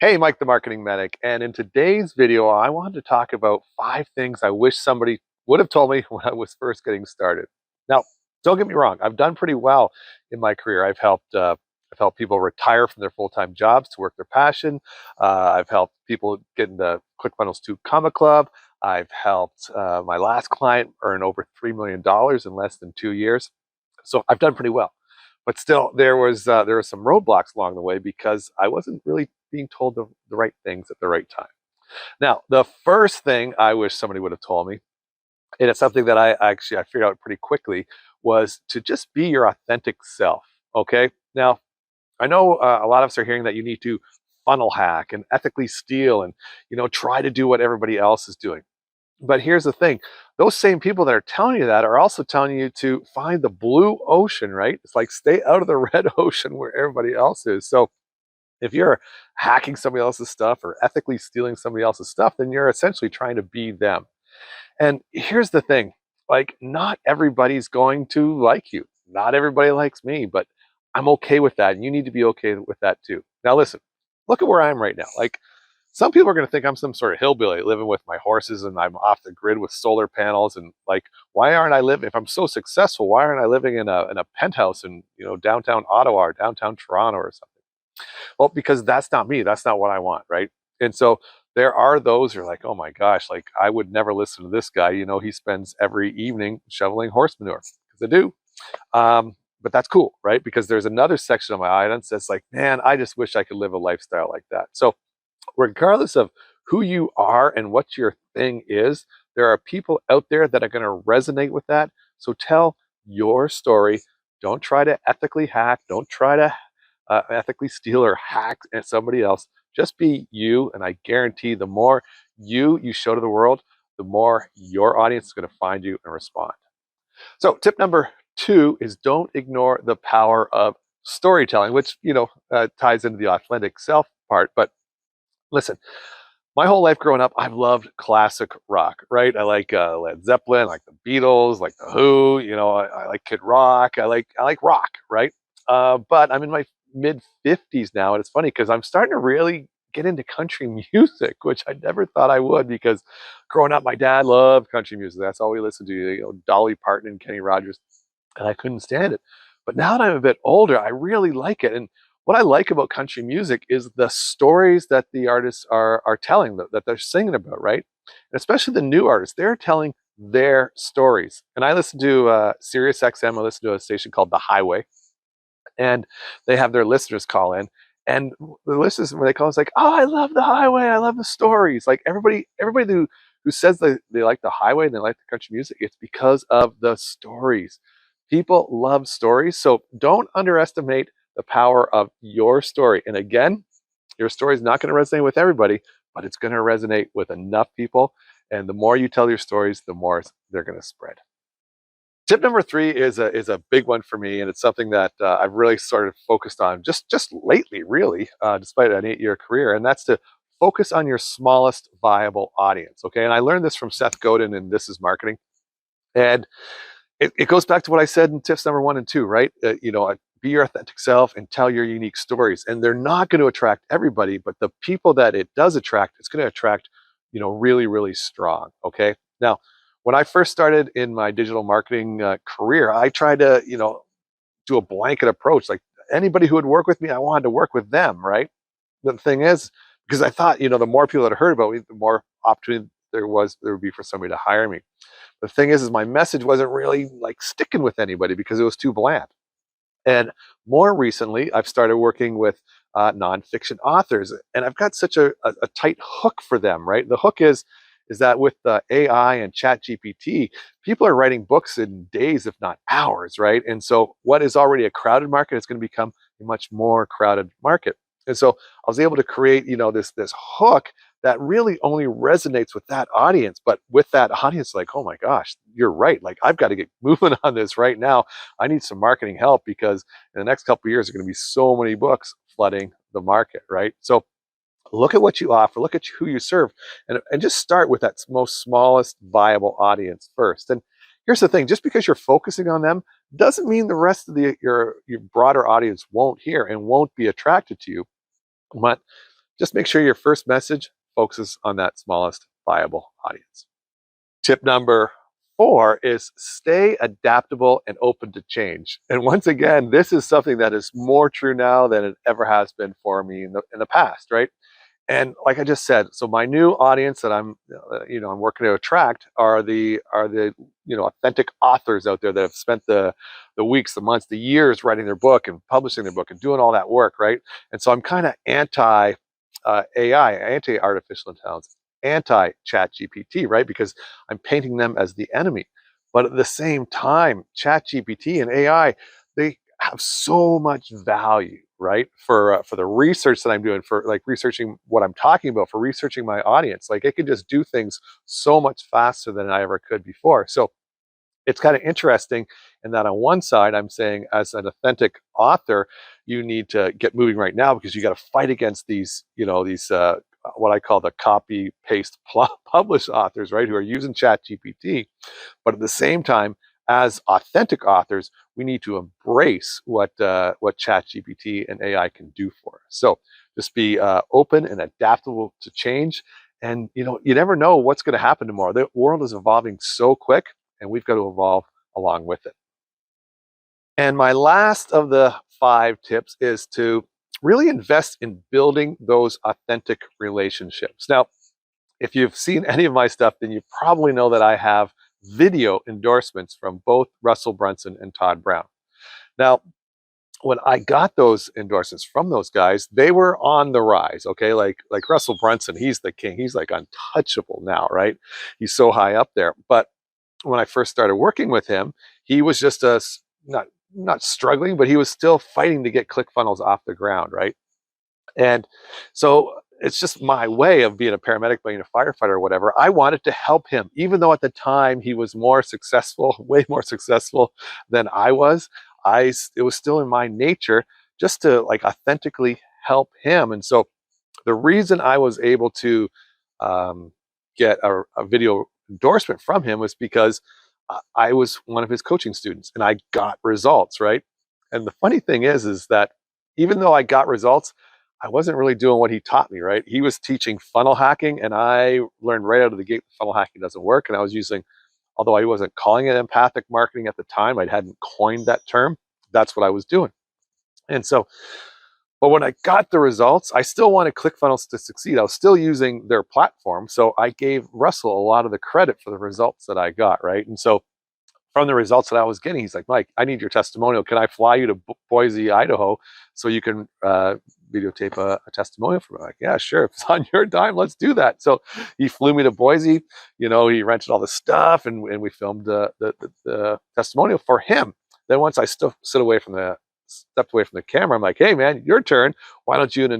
Hey, Mike the Marketing Medic, and in today's video, I wanted to talk about 5 things I wish somebody would have told me when I was first getting started. Now, don't get me wrong, I've done pretty well in my career. I've helped people retire from their full-time jobs to work their passion. I've helped people get into ClickFunnels 2 Comma Club. I've helped my last client earn over $3 million in less than 2 years. So I've done pretty well. But still, there were some roadblocks along the way because I wasn't really being told the right things at the right time. Now, the first thing I wish somebody would have told me, and it's something that I figured out pretty quickly, was to just be your authentic self. Okay. Now, I know a lot of us are hearing that you need to funnel hack and ethically steal and try to do what everybody else is doing. But here's the thing, those same people that are telling you that are also telling you to find the blue ocean, right? It's like stay out of the red ocean where everybody else is. So if you're hacking somebody else's stuff or ethically stealing somebody else's stuff, then you're essentially trying to be them. And here's the thing, like, not everybody's going to like you. Not everybody likes me, but I'm okay with that. And you need to be okay with that too. Now, listen, look at where I am right now. Like, some people are going to think I'm some sort of hillbilly living with my horses and I'm off the grid with solar panels. And like, why aren't I living, if I'm so successful, why aren't I living in a penthouse in, downtown Ottawa or downtown Toronto or something? Well, because that's not me. That's not what I want, right? And so there are those who are like, oh my gosh, like I would never listen to this guy. He spends every evening shoveling horse manure, because I do. But that's cool, right? Because there's another section of my audience that's like, man, I just wish I could live a lifestyle like that. So regardless of who you are and what your thing is, there are people out there that are going to resonate with that. So tell your story. Don't try to ethically hack. Don't try to ethically steal or hack at somebody else. Just be you, and I guarantee the more you show to the world, the more your audience is going to find you and respond. So tip number 2 is don't ignore the power of storytelling, which ties into the authentic self part. But listen, my whole life growing up, I've loved classic rock, right? I like Led Zeppelin, I like the Beatles, like the Who. I like Kid Rock. I like rock, right? But I'm in my mid 50s now, and it's funny because I'm starting to really get into country music, which I never thought I would. Because growing up, my dad loved country music. That's all we listened to, Dolly Parton and Kenny Rogers, and I couldn't stand it. But now that I'm a bit older, I really like it. And what I like about country music is the stories that the artists are telling, that they're singing about, right? And especially the new artists, they're telling their stories. And I listen to Sirius XM. I listen to a station called The Highway, and they have their listeners call in. And the listeners, when they call, it's like, oh, I love The Highway. I love the stories. Like everybody who says they like The Highway and they like the country music, it's because of the stories. People love stories. So don't underestimate the power of your story. And again, your story is not going to resonate with everybody, but it's going to resonate with enough people. And the more you tell your stories, the more they're going to spread. Tip number 3 is a big one for me, and it's something that I've really sort of focused on just lately, really, despite an 8-year career, and that's to focus on your smallest viable audience. Okay, and I learned this from Seth Godin in This Is Marketing, and it goes back to what I said in tips number 1 and 2, right? Be your authentic self and tell your unique stories, and they're not going to attract everybody, but the people that it does attract, it's going to attract, really, really strong. Okay, now, when I first started in my digital marketing career, I tried to, do a blanket approach. Like anybody who would work with me, I wanted to work with them, right? But the thing is, because I thought, the more people that heard about me, the more opportunity there would be for somebody to hire me. The thing is my message wasn't really like sticking with anybody because it was too bland. And more recently, I've started working with nonfiction authors, and I've got such a tight hook for them, right? The hook is that with the AI and Chat GPT, people are writing books in days, if not hours, right? And so what is already a crowded market is going to become a much more crowded market. And so I was able to create, this hook that really only resonates with that audience. But with that audience, like, oh my gosh, you're right. Like, I've got to get moving on this right now. I need some marketing help because in the next couple of years, there are going to be so many books flooding the market, right? So look at what you offer, look at who you serve, and just start with that most smallest viable audience first. And here's the thing, just because you're focusing on them doesn't mean the rest of your broader audience won't hear and won't be attracted to you. But just make sure your first message focuses on that smallest viable audience. Tip number 4 is stay adaptable and open to change. And once again, this is something that is more true now than it ever has been for me in the past, right? And like I just said, so my new audience that I'm working to attract are the authentic authors out there that have spent the weeks, the months, the years writing their book and publishing their book and doing all that work, right? And so I'm kind of anti AI, anti artificial intelligence, anti Chat GPT, right? Because I'm painting them as the enemy. But at the same time, Chat GPT and AI, they have so much value, right? For the research that I'm doing, for like researching what I'm talking about, for researching my audience. Like it can just do things so much faster than I ever could before. So it's kind of interesting in that on one side, I'm saying as an authentic author, you need to get moving right now because you got to fight against these, what I call the copy paste publish authors, right? Who are using Chat GPT. But at the same time, as authentic authors, we need to embrace what ChatGPT and AI can do for us. So just be open and adaptable to change. And you never know what's going to happen tomorrow. The world is evolving so quick, and we've got to evolve along with it. And my last of the 5 tips is to really invest in building those authentic relationships. Now, if you've seen any of my stuff, then you probably know that I have video endorsements from both Russell Brunson and Todd Brown. Now, when I got those endorsements from those guys, they were on the rise, okay? Like Russell Brunson, he's the king. He's like untouchable now, right? He's so high up there. But when I first started working with him, he was just not struggling, but he was still fighting to get ClickFunnels off the ground, right? And so it's just my way of being a paramedic, being a firefighter or whatever. I wanted to help him, even though at the time he was more successful, way more successful than I was. It was still in my nature just to like authentically help him. And so the reason I was able to get a video endorsement from him was because I was one of his coaching students and I got results, right? And the funny thing is that even though I got results, I wasn't really doing what he taught me, right? He was teaching funnel hacking, and I learned right out of the gate that funnel hacking doesn't work. And I was using, although I wasn't calling it empathic marketing at the time, I hadn't coined that term. That's what I was doing. And so, but when I got the results, I still wanted ClickFunnels to succeed. I was still using their platform. So I gave Russell a lot of the credit for the results that I got, right? And so from the results that I was getting, he's like, Mike, I need your testimonial. Can I fly you to Boise, Idaho, so you can videotape a testimonial for me? I'm like, yeah, sure. If it's on your dime, let's do that. So he flew me to Boise. He rented all the stuff, and we filmed the testimonial for him. Then once I stepped away from the camera, I'm like, hey, man, your turn. Why don't you do an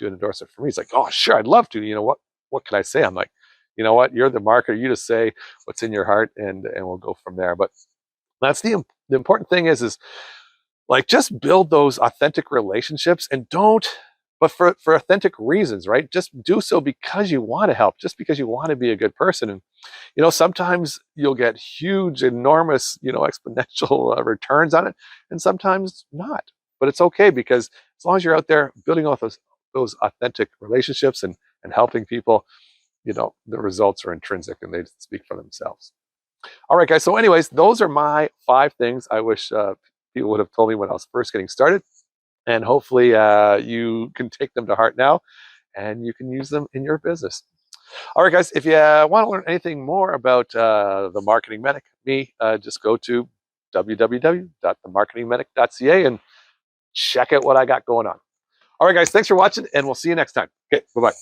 endorsement for me? He's like, oh, sure, I'd love to. What can I say? I'm like, you know what? You're the marketer. You just say what's in your heart, and we'll go from there. But that's the important thing is like just build those authentic relationships, and but for authentic reasons, right? Just do so because you want to help, just because you want to be a good person. And sometimes you'll get huge, enormous, exponential returns on it, and sometimes not. But it's okay, because as long as you're out there building off those authentic relationships and helping people, the results are intrinsic and they speak for themselves. All right, guys. So anyways, those are my 5 things I wish people would have told me when I was first getting started. And hopefully you can take them to heart now and you can use them in your business. All right, guys. If you want to learn anything more about the Marketing Medic, just go to www.themarketingmedic.ca and check out what I got going on. All right, guys. Thanks for watching, and we'll see you next time. Okay, bye-bye.